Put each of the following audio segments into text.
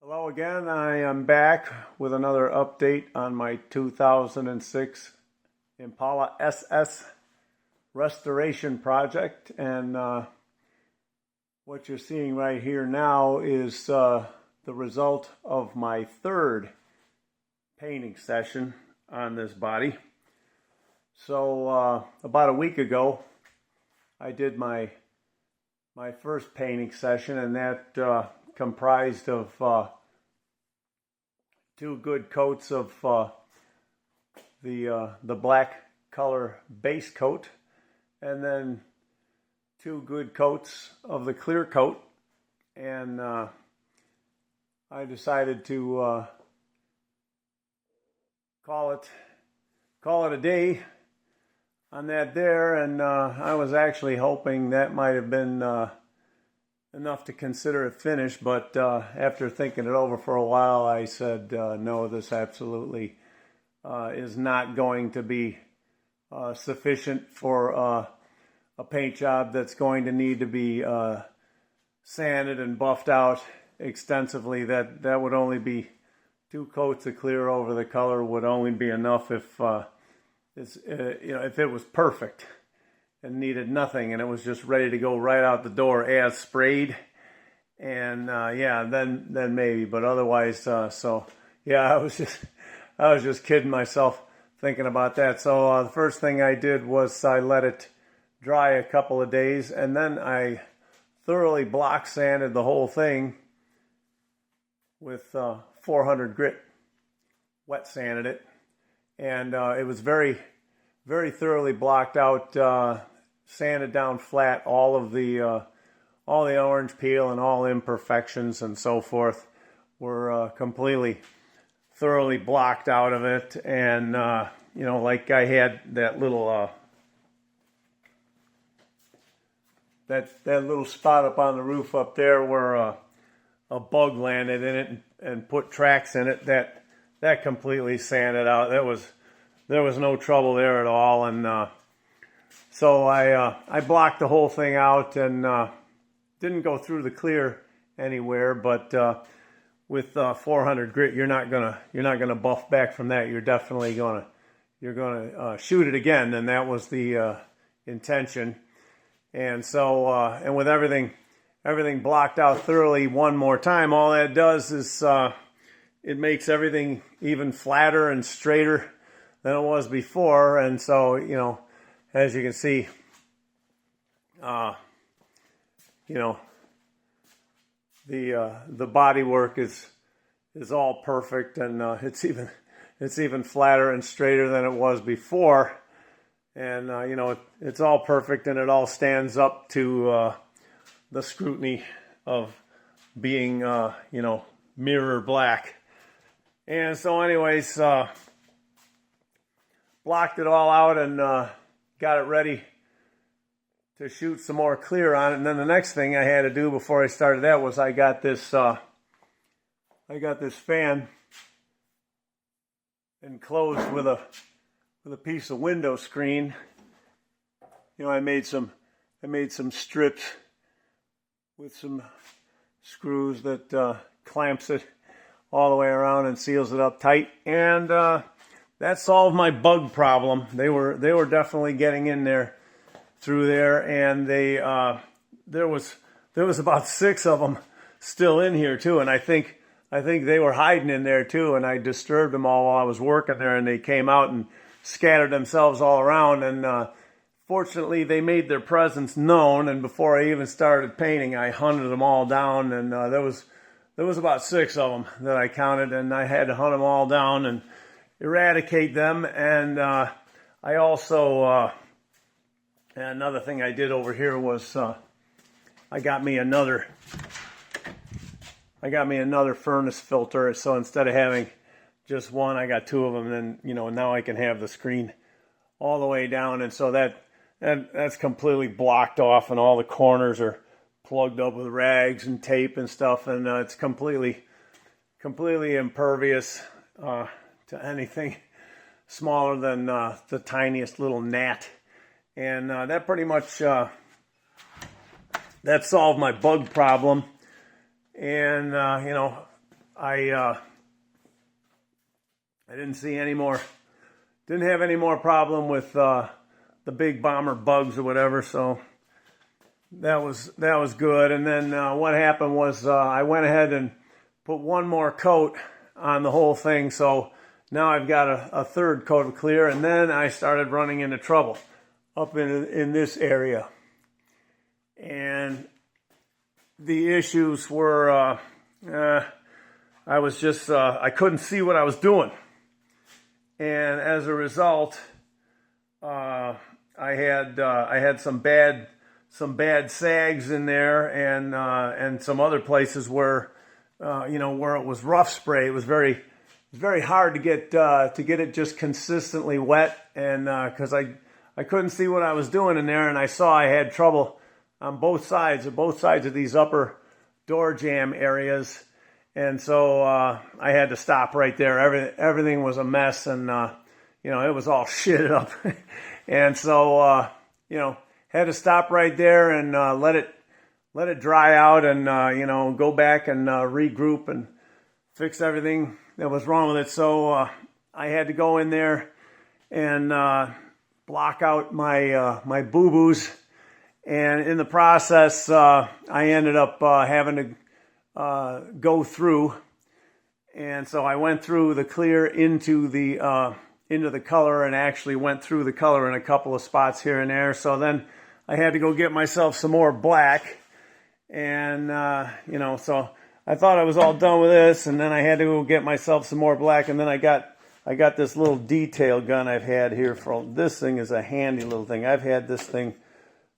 Hello again. I am back with another update on my 2006 Impala SS restoration project. And what you're seeing right here now is the result of my third painting session on this body. So about a week ago, I did my first painting session, and that comprised of two good coats of the black color base coat, and then two good coats of the clear coat. And I decided to call it a day on that there, and I was actually hoping that might have been enough to consider it finished, but after thinking it over for a while, I said, no, this absolutely is not going to be sufficient for a paint job that's going to need to be sanded and buffed out extensively. That would only be two coats of clear over the color would only be enough if if it was perfect and needed nothing, and it was just ready to go right out the door as sprayed. And yeah, then maybe, but otherwise, so yeah, I was just kidding myself thinking about that. So the first thing I did was I let it dry a couple of days, and then I thoroughly block sanded the whole thing with 400 grit, wet sanded it, and it was very, very thoroughly blocked out. Sanded down flat all the orange peel and all imperfections and so forth were completely thoroughly blocked out of it. And like I had that little that little spot up on the roof up there where a bug landed in it and put tracks in it, that completely sanded out. There was no trouble there at all. And so I blocked the whole thing out and didn't go through the clear anywhere. But with 400 grit, you're not gonna buff back from that. You're definitely gonna shoot it again, and that was the intention. And so and with everything blocked out thoroughly one more time, all that does is it makes everything even flatter and straighter than it was before. And so as you can see, the body work is all perfect, and it's even flatter and straighter than it was before. And it's all perfect, and it all stands up to the scrutiny of being mirror black. And so, anyways, blocked it all out and got it ready to shoot some more clear on it. And then the next thing I had to do before I started that was I got this fan enclosed with a piece of window screen. I made some strips with some screws that clamps it all the way around and seals it up tight. And that solved my bug problem. They were definitely getting in there through there, and there was about 6 of them still in here too. And I think they were hiding in there too. And I disturbed them all while I was working there, and they came out and scattered themselves all around. And fortunately, they made their presence known. And before I even started painting, I hunted them all down. And there was about 6 of them that I counted, and I had to hunt them all down and eradicate them. And I also another thing I did over here was I got me another furnace filter. So instead of having just one, I got 2 of them. And now I can have the screen all the way down, and so that's completely blocked off, and all the corners are plugged up with rags and tape and stuff, and it's completely impervious to anything smaller than the tiniest little gnat. And that pretty much that solved my bug problem. And I didn't see any more, didn't have any more problem with the big bomber bugs or whatever, so that was good. And then what happened was I went ahead and put one more coat on the whole thing, so now I've got a third coat of clear, and then I started running into trouble up in this area. And the issues were I was just I couldn't see what I was doing, and as a result I had some bad sags in there, and some other places where where it was rough spray. It was very hard to get it just consistently wet, and because I couldn't see what I was doing in there, and I saw I had trouble on both sides of these upper door jamb areas, and so I had to stop right there. Everything was a mess, and it was all shitted up, and so had to stop right there and let it dry out, and go back and regroup and fix everything that was wrong with it. So I had to go in there and block out my boo-boos, and in the process I ended up having to go through, and so I went through the clear into the color, and actually went through the color in a couple of spots here and there. So then I had to go get myself some more black, and so I thought I was all done with this, and then I had to go get myself some more black, and then I got this little detail gun I've had here this thing is a handy little thing. I've had this thing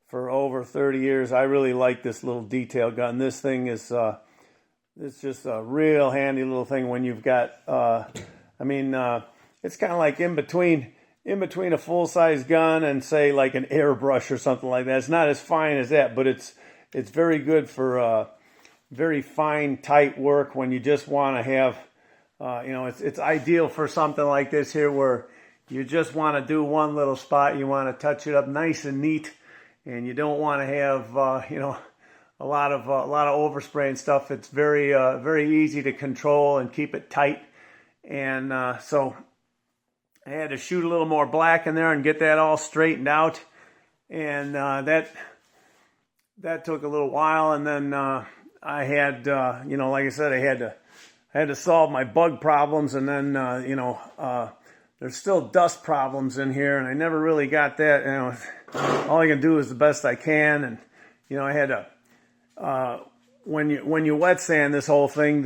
for over 30 years. I really like this little detail gun. This thing is it's just a real handy little thing when you've got it's kind of like in between a full-size gun and, say, like an airbrush or something like that. It's not as fine as that, but it's very good for very fine, tight work when you just want to have, it's ideal for something like this here where you just want to do one little spot. You want to touch it up nice and neat, and you don't want to have, a lot of overspray and stuff. It's very easy to control and keep it tight, and so I had to shoot a little more black in there and get that all straightened out, and that took a little while. And then I had, like I said, I had to solve my bug problems, and then there's still dust problems in here, and I never really got that. All I can do is the best I can, and I had to when you wet sand this whole thing,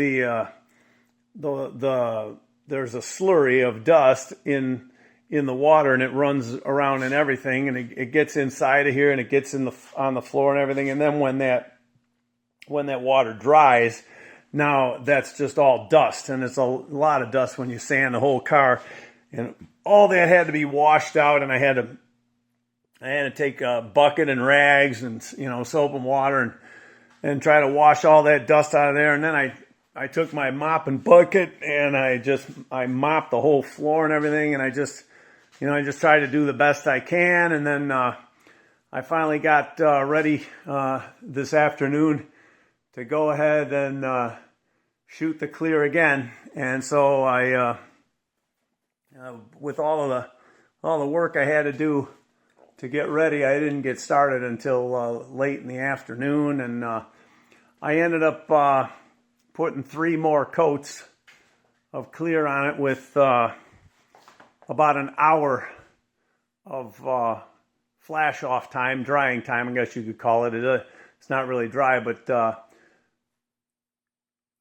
there's a slurry of dust in the water, and it runs around and everything, and it gets inside of here, and it gets on the floor and everything. And then when that water dries, now that's just all dust, and it's a lot of dust when you sand the whole car, and all that had to be washed out. And I had to take a bucket and rags and soap and water and try to wash all that dust out of there. And then I took my mop and bucket, and I mopped the whole floor and everything, and I just tried to do the best I can. And then I finally got ready this afternoon to go ahead and shoot the clear again. And so I, with all the work I had to do to get ready, I didn't get started until late in the afternoon, and I ended up putting 3 more coats of clear on it with about an hour of flash off time, drying time, I guess you could call it. It's not really dry, but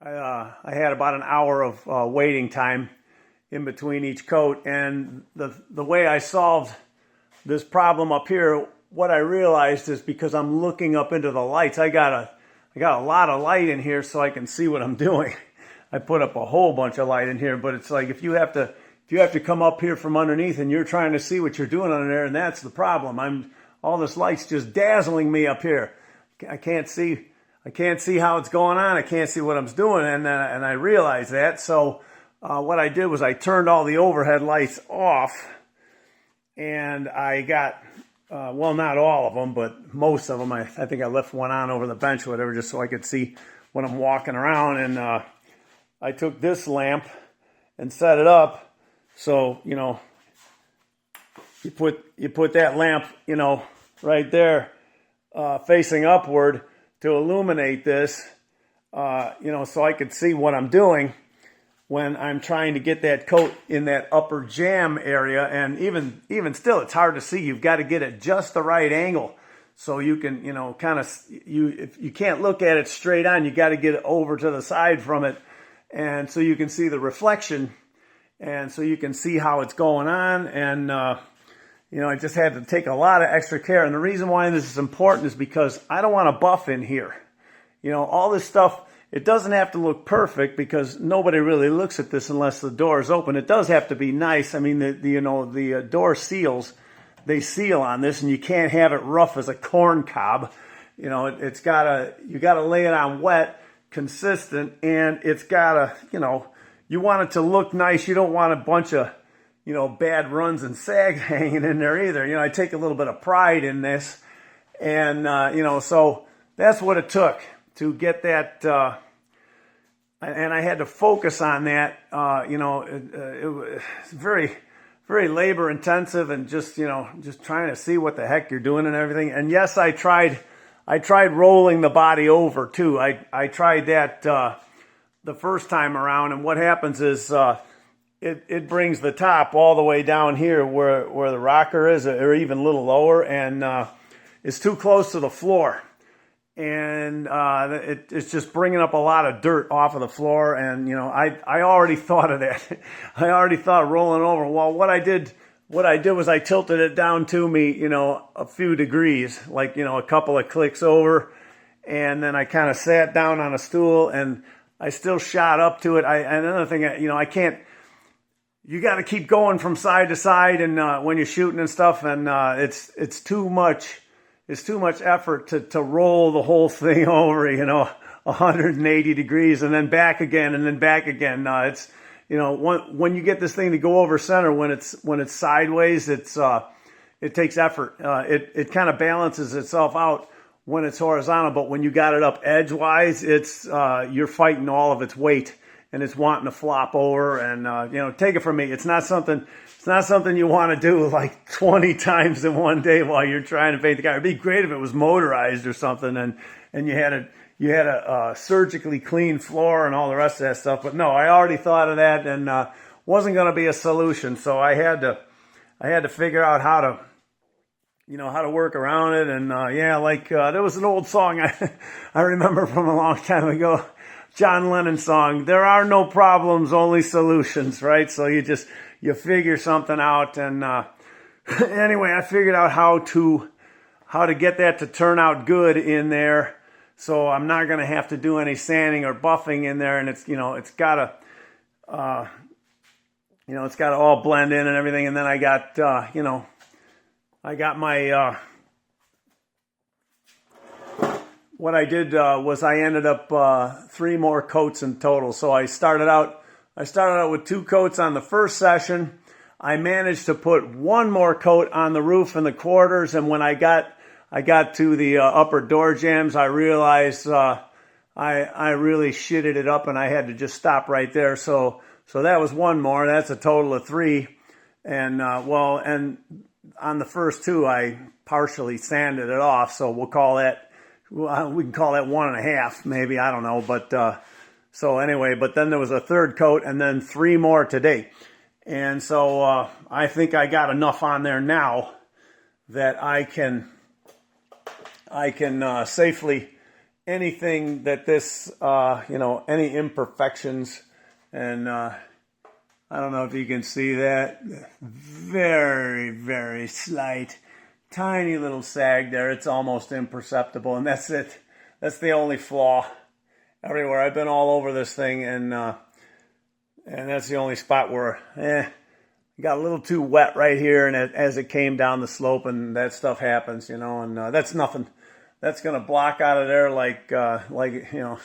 I had about an hour of waiting time in between each coat. And the way I solved this problem up here, what I realized is because I'm looking up into the lights, I got a lot of light in here so I can see what I'm doing. I put up a whole bunch of light in here, but it's like if you have to come up here from underneath and you're trying to see what you're doing under there, and that's the problem. All this light's just dazzling me up here. I can't see how it's going on. I can't see what I'm doing, and I realized that. So what I did was I turned all the overhead lights off, and I got not all of them, but most of them. I think I left one on over the bench or whatever, just so I could see when I'm walking around. I took this lamp and set it up so, you know, you put that lamp, you know, right there, facing upward to illuminate this, you know, so I could see what I'm doing when I'm trying to get that coat in that upper jam area. And even still, it's hard to see. You've got to get it just the right angle so you can, you know, kind of, if you can't look at it straight on, you got to get it over to the side from it, and so you can see the reflection, and so you can see how it's going on. And you know, I just had to take a lot of extra care. And the reason why this is important is because I don't want to buff in here. You know, all this stuff, it doesn't have to look perfect because nobody really looks at this unless the door is open. It does have to be nice. I mean, the door seals, they seal on this, and you can't have it rough as a corn cob. You know, you gotta lay it on wet, consistent, and it's gotta, you know, you want it to look nice. You don't want a bunch of, you know, bad runs and sags hanging in there either. You know, I take a little bit of pride in this, and you know, so that's what it took to get that, and I had to focus on that. You know, it was very, very labor intensive, and just, you know, just trying to see what the heck you're doing and everything. And yes, I tried rolling the body over too. I tried that the first time around, and what happens is it brings the top all the way down here where the rocker is, or even a little lower, and it's too close to the floor. And it's just bringing up a lot of dirt off of the floor. And, you know, I already thought of that. I already thought of rolling over. Well, what I did was I tilted it down to me, you know, a few degrees, like, you know, a couple of clicks over. And then I kind of sat down on a stool, and I still shot up to it. Another thing, you know, you got to keep going from side to side, and when you're shooting and stuff, and it's too much. It's too much effort to roll the whole thing over, you know, 180 degrees, and then back again, and then back again. It's, you know, when you get this thing to go over center, when it's sideways, it takes effort. It kind of balances itself out when it's horizontal, but when you got it up edgewise, it's you're fighting all of its weight, and it's wanting to flop over. And you know, take it from me, it's not something you want to do like 20 times in one day while you're trying to paint the car. It'd be great if it was motorized or something, and you had a surgically clean floor and all the rest of that stuff. But no, I already thought of that, and wasn't going to be a solution. So I had to figure out how to work around it. And yeah, like there was an old song I remember from a long time ago, John Lennon song, "There are no problems, only solutions," right? So you figure something out. And anyway, I figured out how to get that to turn out good in there, so I'm not going to have to do any sanding or buffing in there. And it's, you know, it's got to all blend in and everything. And then I got my what I did was I ended up 3 more coats in total. So I started out with 2 coats on the first session. I managed to put 1 more coat on the roof and the quarters, and when I got to the upper door jambs, I realized I really shitted it up, and I had to just stop right there. So that was 1 more. That's a total of 3. And and on the first 2, I partially sanded it off. So we can call that 1.5, maybe, I don't know. But so anyway, but then there was a 3rd coat, and then 3 more today. And so I think I got enough on there now that I can safely, anything that this, any imperfections, and I don't know if you can see that, very, very slight, tiny little sag there. It's almost imperceptible, and that's it. That's the only flaw. Everywhere I've been all over this thing, and that's the only spot where got a little too wet right here, and as it came down the slope, and that stuff happens, you know. And that's nothing. That's gonna block out of there like you know,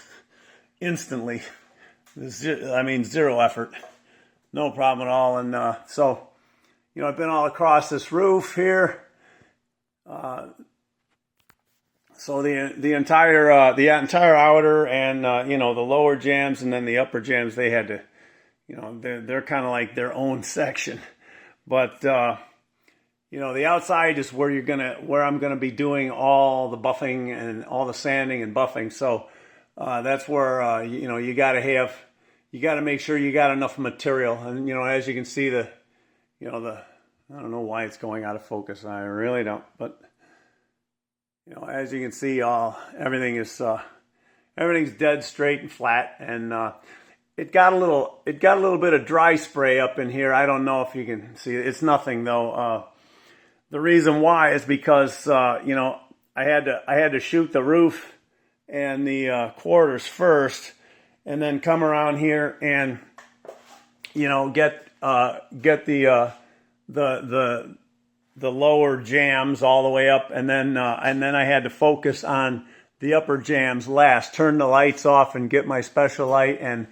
instantly. Zero effort, no problem at all. And so, you know, I've been all across this roof here. So the entire outer and you know, the lower jams and then the upper jams, they had to, you know, they're kind of like their own section. But you know, the outside is where I'm gonna be doing all the buffing and all the sanding and buffing. So that's where you know, you got to make sure you got enough material. And you know, as you can see, I don't know why it's going out of focus. I really don't. But you know, as you can see, everything's dead straight and flat. And it got a little bit of dry spray up in here. I don't know if you can see it. It's nothing though. The reason why is because you know, I had to shoot the roof and the quarters first, and then come around here and, you know, get the lower jams all the way up, and then I had to focus on the upper jams last. Turn the lights off and get my special light and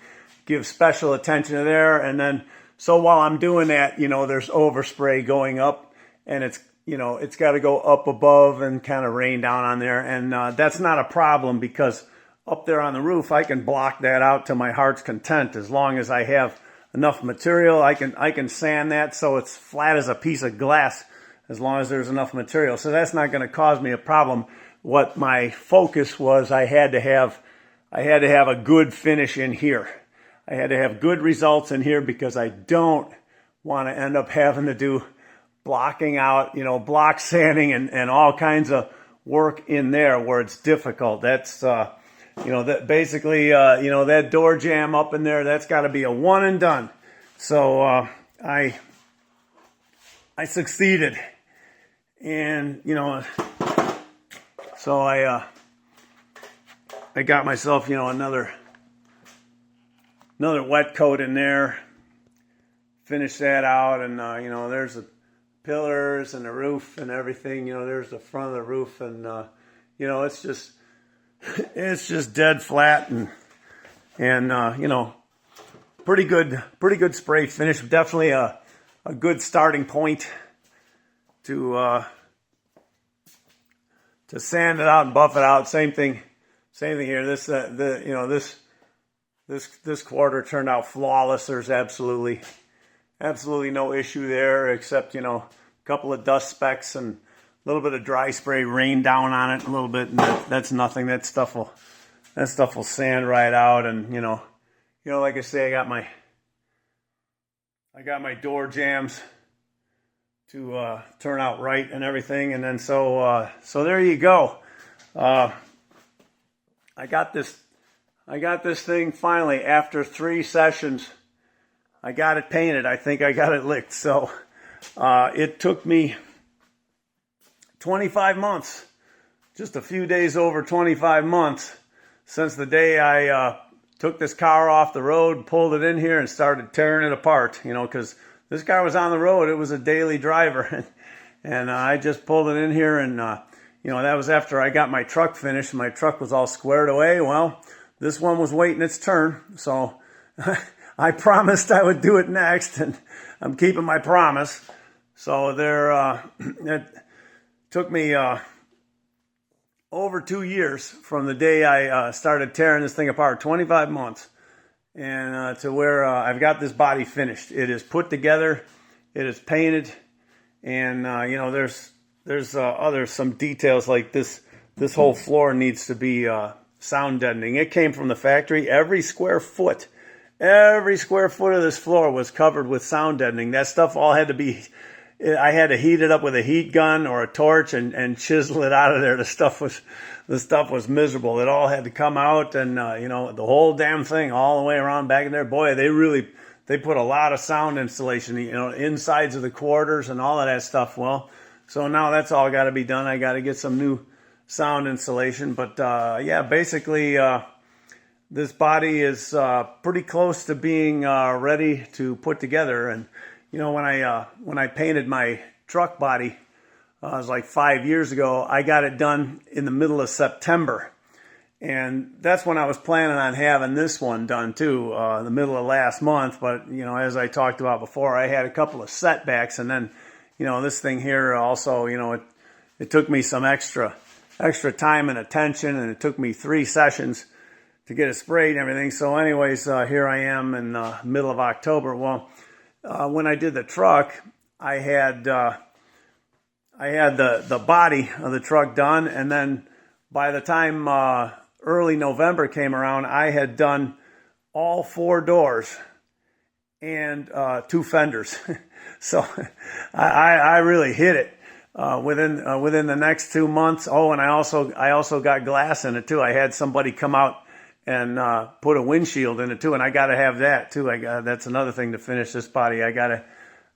give special attention to there. And then, so while I'm doing that, you know, there's overspray going up, and it's, you know, it's got to go up above and kind of rain down on there. And that's not a problem, because up there on the roof, I can block that out to my heart's content. As long as I have enough material, I can sand that so it's flat as a piece of glass, as long as there's enough material. So that's not going to cause me a problem. What my focus was, I had to have a good finish in here. I had to have good results in here, because I don't want to end up having to do blocking out, you know, block sanding and all kinds of work in there where it's difficult. That's, you know, that basically, you know, that door jam up in there, that's got to be a one and done. So I succeeded. And, you know, so I got myself, you know, another wet coat in there, finished that out, and, you know, there's the pillars and the roof and everything. You know, there's the front of the roof, and, you know, it's just dead flat, and you know, pretty good spray finish. Definitely a good starting point to sand it out and buff it out. Same thing here. This you know, this quarter turned out flawless. There's absolutely no issue there, except, you know, a couple of dust specks and a little bit of dry spray rained down on it a little bit, and that's nothing. That stuff will sand right out. And you know, like I say, I got my door jams to turn out right and everything. And then so there you go. I got this thing finally after 3 sessions. I got it painted. I think I got it licked. So it took me 25 months, just a few days over 25 months since the day I took this car off the road, pulled it in here, and started tearing it apart. You know, because this car was on the road. It was a daily driver. And I just pulled it in here, and, you know, that was after I got my truck finished. My truck was all squared away. Well, this one was waiting its turn. So I promised I would do it next, and I'm keeping my promise. So it took me over 2 years from the day I started tearing this thing apart, 25 months, and to where I've got this body finished. It is put together, it is painted, and you know, there's some details like this whole floor needs to be sound deadening. It came from the factory. Every square foot of this floor was covered with sound deadening. That stuff all had to be, I had to heat it up with a heat gun or a torch and chisel it out of there. The stuff was miserable. It all had to come out, and you know, the whole damn thing all the way around back in there. Boy, they put a lot of sound installation, you know, insides of the quarters and all of that stuff. Well, so now that's all got to be done. I got to get some new sound installation. But yeah, basically this body is pretty close to being ready to put together. And you know, when I painted my truck body, it was like 5 years ago. I got it done in the middle of September, and that's when I was planning on having this one done too, the middle of last month. But you know, as I talked about before, I had a couple of setbacks, and then you know, this thing here also, you know, it took me some extra extra time and attention, and it took me 3 sessions to get it sprayed and everything. So anyways, here I am in the middle of October. Well, when I did the truck, I had the body of the truck done, and then by the time early November came around, I had done all 4 doors and 2 fenders. So I really hit it within the next 2 months. Oh, and I also got glass in it too. I had somebody come out and put a windshield in it too, and I got to have that too. That's another thing to finish this body. I got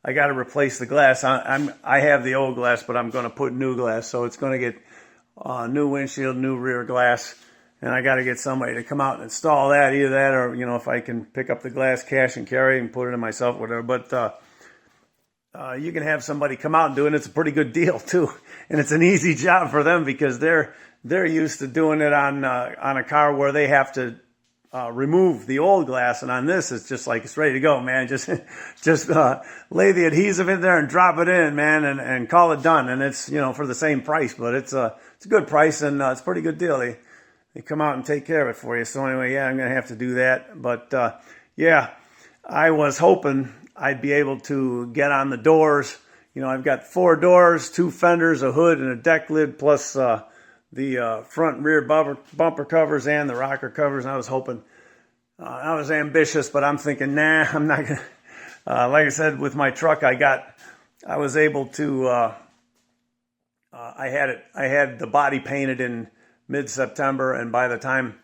to replace the glass. I have the old glass, but I'm going to put new glass, so it's going to get new windshield, new rear glass, and I got to get somebody to come out and install that. Either that, or if I can pick up the glass cash and carry and put it in myself, whatever. But you can have somebody come out and do it. It's a pretty good deal too, and it's an easy job for them because they're used to doing it on a car where they have to remove the old glass, and on this it's just like it's ready to go, man. Just lay the adhesive in there and drop it in, man, and call it done. And it's for the same price, but it's a good price, and it's a pretty good deal. They come out and take care of it for you. So anyway, yeah, I'm gonna have to do that. But yeah, I was hoping I'd be able to get on the doors. I've got 4 doors, 2 fenders, a hood, and a deck lid, plus the front and rear bumper covers and the rocker covers. And I was hoping, I was ambitious, but I'm thinking, nah, I'm not gonna. Like I said, with my truck, I was able to. I had the body painted in mid-September, and by the time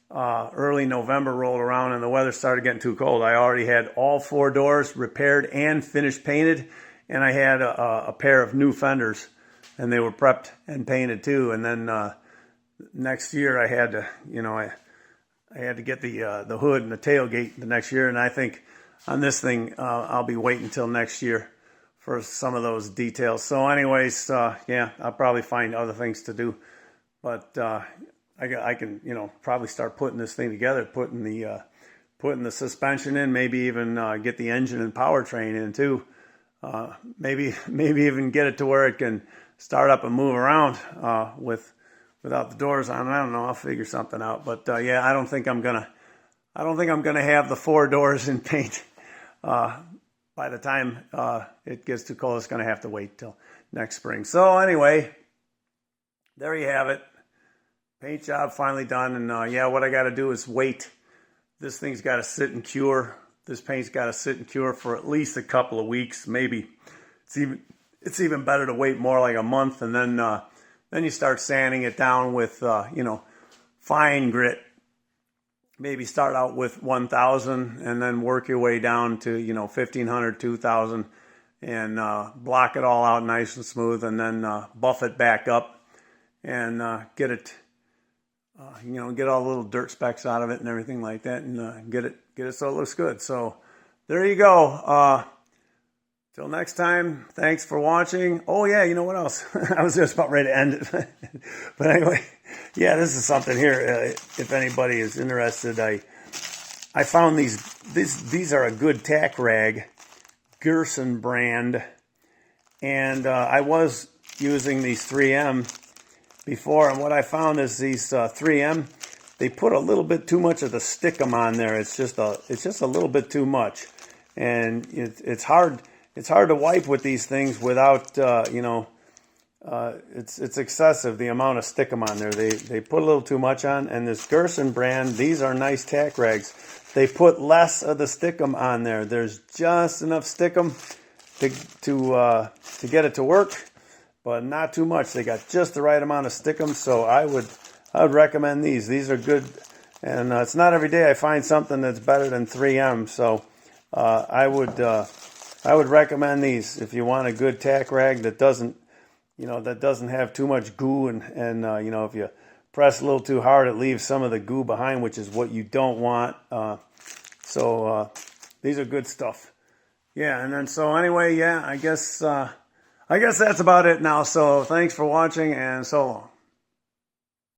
early November rolled around and the weather started getting too cold, I already had all 4 doors repaired and finished painted, and I had a pair of new fenders, and they were prepped and painted too. And then next year I had to, I had to get the hood and the tailgate the next year, and I think on this thing I'll be waiting until next year for some of those details. So anyways, yeah, I'll probably find other things to do, but I can probably start putting this thing together, putting the suspension in, maybe even get the engine and powertrain in too. Maybe even get it to where it can start up and move around without the doors on. I don't know. I'll figure something out. But yeah, I don't think I'm gonna have the 4 doors in paint by the time it gets too cold. It's gonna have to wait till next spring. So anyway, there you have it. Paint job finally done, and yeah, what I got to do is wait. This thing's got to sit and cure. This paint's got to sit and cure for at least a couple of weeks. Maybe it's even better to wait more like a month, and then you start sanding it down with fine grit. Maybe start out with 1,000 and then work your way down to 1,500, 2,000, and block it all out nice and smooth, and then buff it back up and get it. Get all the little dirt specks out of it and everything like that, and get it so it looks good. So there you go. Till next time, thanks for watching. Oh yeah, you know what else? I was just about ready to end it. But anyway, yeah, this is something here. If anybody is interested, I found these are a good tack rag, Gerson brand, and I was using these 3M before, and what I found is these 3M, they put a little bit too much of the stickum on there. It's just a little bit too much, and it's hard to wipe with these things without it's excessive, the amount of stickum on there. They put a little too much on, and this Gerson brand, these are nice tack rags. They put less of the stickum on there. There's just enough stickum to get it to work, but not too much. They got just the right amount of stickum, so I would recommend these. These are good, and it's not every day I find something that's better than 3M. So I would recommend these if you want a good tack rag that doesn't have too much goo, and if you press a little too hard, it leaves some of the goo behind, which is what you don't want. So these are good stuff. Yeah, and then so anyway, yeah, I guess that's about it now. So thanks for watching, and so long.